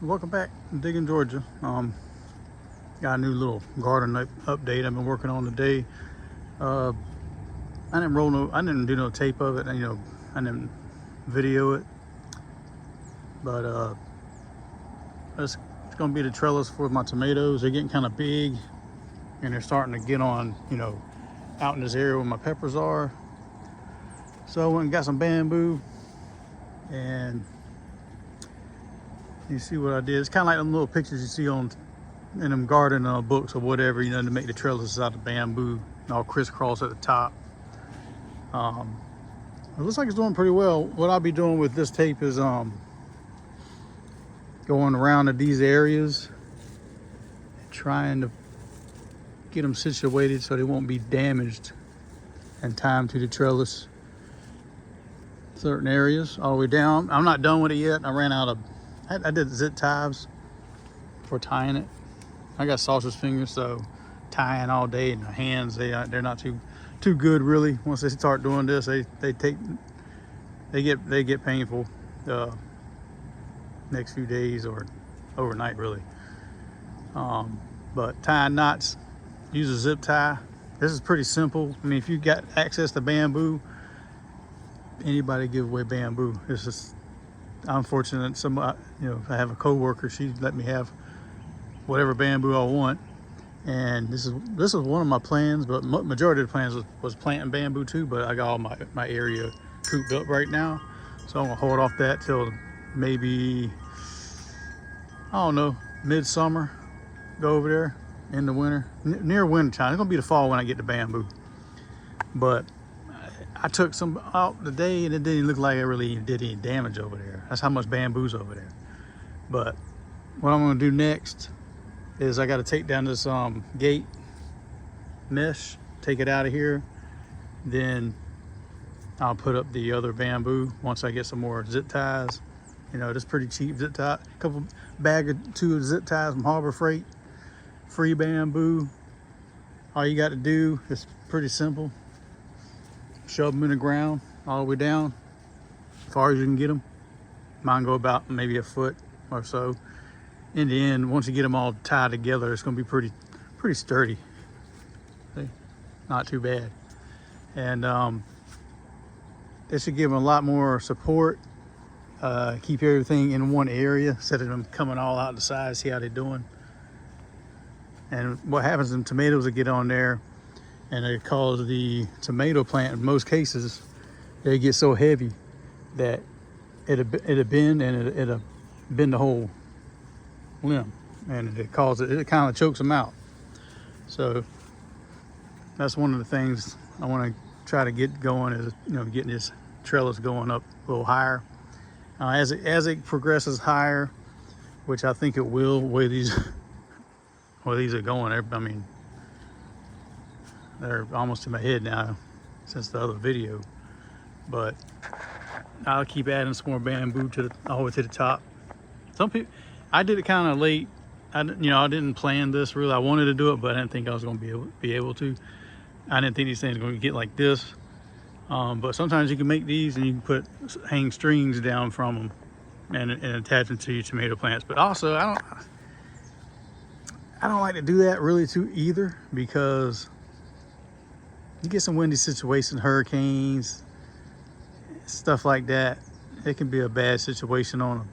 Welcome back. I'm digging Georgia. Got a new little garden update I've been working on today. I didn't do no tape of it. I didn't video it, but it's gonna be the trellis for my tomatoes. They're getting kind of big, and they're starting to get on, out in this area where my peppers are. So I went and got some bamboo, and you see what I did. It's kind of like them little pictures you see in them garden books or whatever, to make the trellises out of bamboo and all crisscross at the top. It looks like it's doing pretty well. What I'll be doing with this tape is going around to these areas and trying to get them situated so they won't be damaged in time to the trellis. Certain areas all the way down. I'm not done with it yet. I did zip ties for tying it. I got sausage fingers, so tying all day, and the hands, they're not too good really. Once they start doing this, they get painful next few days or overnight really. But tying knots, use a zip tie. This is pretty simple. I mean, if you got access to bamboo, anybody give away bamboo. It's just unfortunate. If I have a coworker, she let me have whatever bamboo I want, and this is one of my plans. But majority of the plans was planting bamboo too. But I got all my area cooped up right now, so I'm gonna hold off that till maybe, I don't know, midsummer. Go over there in the winter, near winter time. It's gonna be the fall when I get the bamboo. But I took some out today, and it didn't look like it really did any damage over there. That's how much bamboo's over there. But what I'm gonna do next is I got to take down this gate mesh, take it out of here. Then I'll put up the other bamboo once I get some more zip ties. Just pretty cheap zip tie. Bag or two of zip ties from Harbor Freight. Free bamboo. All you got to do is pretty simple. Shove them in the ground all the way down, as far as you can get them. Mine go about maybe a foot or so. In the end, once you get them all tied together, it's going to be pretty sturdy. See? Not too bad. And it should give them a lot more support. Keep everything in one area instead of them coming all out the side. See how they're doing. And what happens in tomatoes that get on there, and it causes the tomato plant, in most cases, they get so heavy that it'll bend, and it'll bend the whole limb, and it kind of chokes them out. So that's one of the things I want to try to get going, is getting this trellis going up a little higher. As it progresses higher, which I think it will, the way these are going. I mean, they're almost to my head now since the other video, but I'll keep adding some more bamboo all the way to the top. Some people, I did it kind of late. I didn't plan this really. I wanted to do it, but I didn't think I was going to be able to. I didn't think these things were going to get like this. But sometimes you can make these, and you can hang strings down from them and attach them to your tomato plants. But also, I don't like to do that really too either, because you get some windy situations, hurricanes, stuff like that. It can be a bad situation on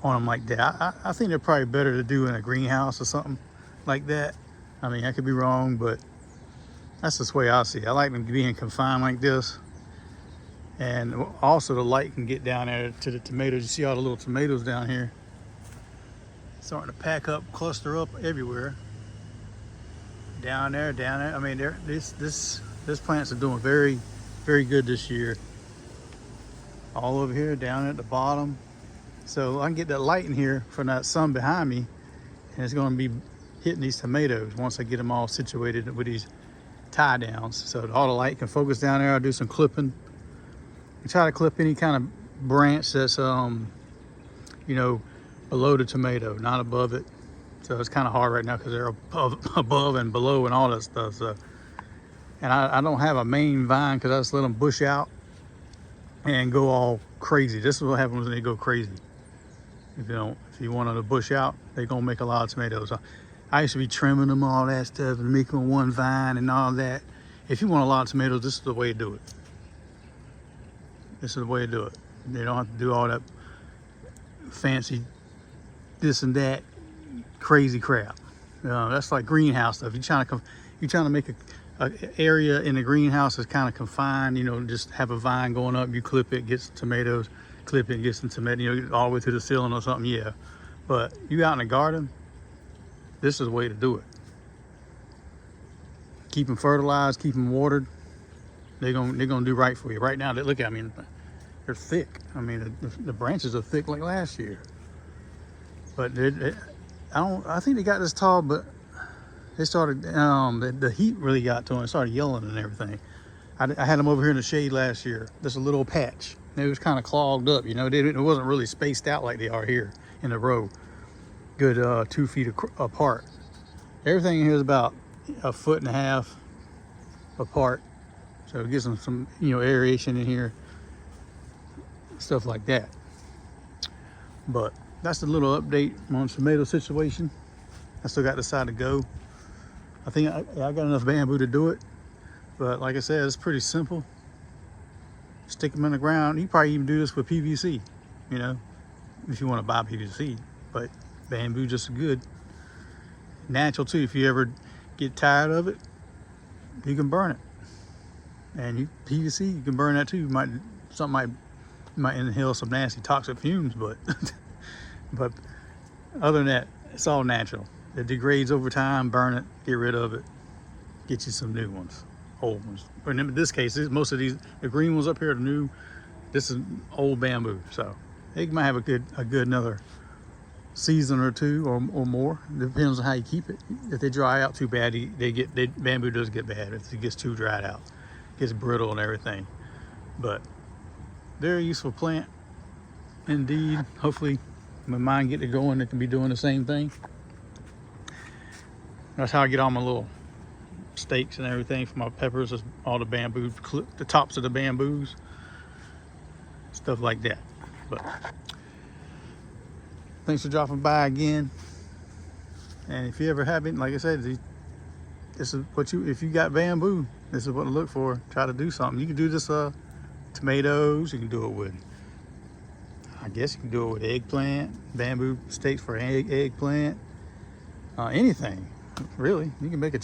them like that. I think they're probably better to do in a greenhouse or something like that. I mean, I could be wrong, but that's just the way I see it. I like them being confined like this. And also the light can get down there to the tomatoes. You see all the little tomatoes down here starting to pack up, cluster up everywhere. Down there. I mean, this plants are doing very, very good this year. All over here, down at the bottom. So I can get that light in here from that sun behind me, and it's going to be hitting these tomatoes once I get them all situated with these tie downs. So all the light can focus down there. I'll do some clipping. I try to clip any kind of branch that's below the tomato, not above it. So it's kind of hard right now because they're above and below and all that stuff. So, and I don't have a main vine because I just let them bush out and go all crazy. This is what happens when they go crazy. If you want to bush out, they're gonna make a lot of tomatoes. I used to be trimming them, all that stuff, and making one vine and all that. If you want a lot of tomatoes, this is the way to do it. This is the way to do it. You don't have to do all that fancy this and that crazy crap. That's like greenhouse stuff. You're trying to make a area in the greenhouse that's kind of confined. You know, just have a vine going up. You clip it, get some tomatoes. Clip it, get some tomato. You know, all the way to the ceiling or something. Yeah, but you out in the garden, this is the way to do it. Keep them fertilized, keep them watered. They're gonna do right for you. Right now, look at, I mean, they're thick. I mean, the branches are thick like last year. But I think they got this tall, but they started, the heat really got to them. It started yelling and everything. I had them over here in the shade last year. There's a little patch. It was kind of clogged up, you know. It wasn't really spaced out like they are here in a row. Good 2 feet apart. Everything here is about 1.5 feet apart. So it gives them some, you know, aeration in here. Stuff like that. But that's a little update on the tomato situation. I still got this side to go. I think I got enough bamboo to do it. But like I said, it's pretty simple. Stick them in the ground. You probably even do this with PVC, you know, if you want to buy PVC. But bamboo just as good. Natural too. If you ever get tired of it, you can burn it. And PVC, you can burn that too. Something might inhale some nasty toxic fumes, but but other than that, it's all natural. It degrades over time. Burn it, get rid of it, get you some new ones, old ones. But in this case, most of these, the green ones up here are new. This is old bamboo, so it might have a good another season or two or more. Depends on how you keep it. If they dry out too bad, bamboo does get bad if it gets too dried out. It gets brittle and everything. But very useful plant indeed. Hopefully when mine get to going, it can be doing the same thing. That's how I get all my little stakes and everything for my peppers. Is all the bamboo, the tops of the bamboos, stuff like that. But thanks for dropping by again. And if you ever haven't, like I said, this is what if you got bamboo, this is what to look for. Try to do something. You can do this tomatoes. You can do it with, I guess you can do it with eggplant, bamboo stakes for eggplant, anything really. You can make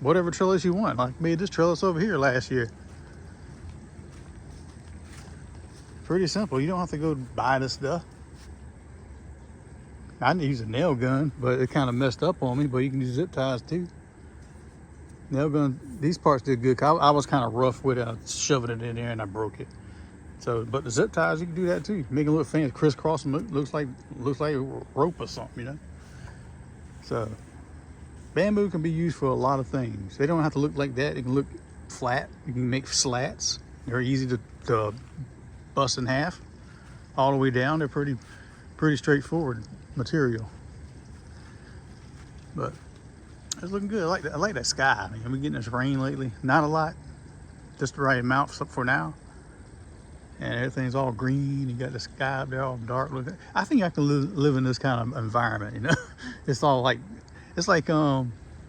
whatever trellis you want. Like I made this trellis over here last year. Pretty simple. You don't have to go buy this stuff. I didn't use a nail gun, but it kind of messed up on me. But you can use zip ties too. Nail gun, these parts did good. I was kind of rough with it. I was shoving it in there and I broke it. So, but the zip ties, you can do that too. Make it look fancy, crisscross, and looks like rope or something, you know. So, bamboo can be used for a lot of things. They don't have to look like that. It can look flat. You can make slats. They're easy to bust in half, all the way down. They're pretty straightforward material. But it's looking good. I like that sky. I mean, I've been getting this rain lately. Not a lot, just the right amount for now. And everything's all green. You got the sky up there all dark looking. I think I can live in this kind of environment, you know. It's all like, it's like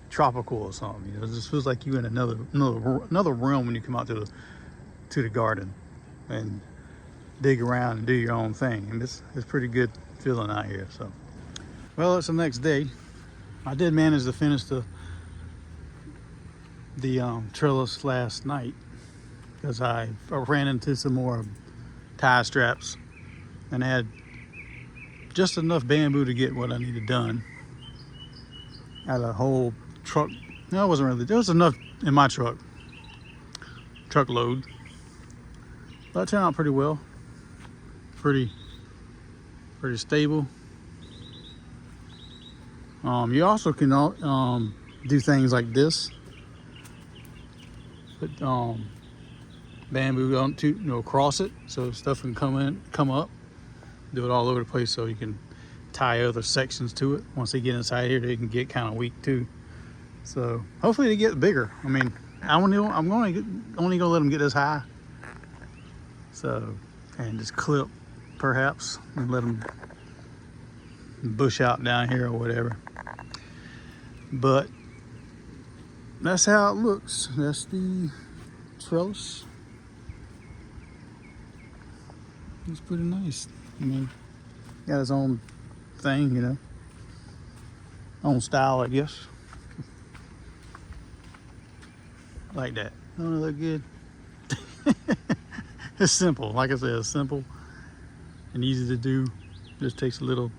tropical or something. You know, it just feels like you're in another realm when you come out to the garden and dig around and do your own thing. And it's pretty good feeling out here. So, well, it's the next day. I did manage to finish the trellis last night because I ran into some more tie straps and I had just enough bamboo to get what I needed done. I had a whole truck. No, it wasn't really. There was enough in my truckload. But it turned out pretty well. Pretty stable. You also can do things like this. Put bamboo across it so stuff can come up. Do it all over the place so you can tie other sections to it. Once they get inside here, they can get kind of weak too. So hopefully they get bigger. I mean, I'm only gonna let them get this high. So, and just clip perhaps and let them bush out down here or whatever. But that's how it looks. That's the trellis. It's pretty nice. I mean, got his own thing, you know, own style, I guess. Like that. Don't it look good? It's simple. Like I said, it's simple and easy to do. Just takes a little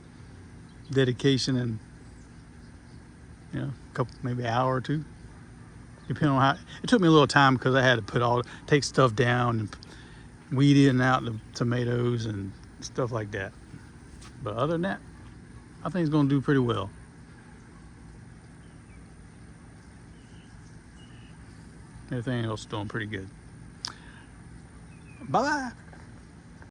dedication and, you know, a couple, maybe an hour or two, depending on how. It took me a little time because I had to take stuff down and weed in and out the tomatoes and stuff like that. But other than that, I think it's gonna do pretty well. Everything else is doing pretty good. Bye-bye.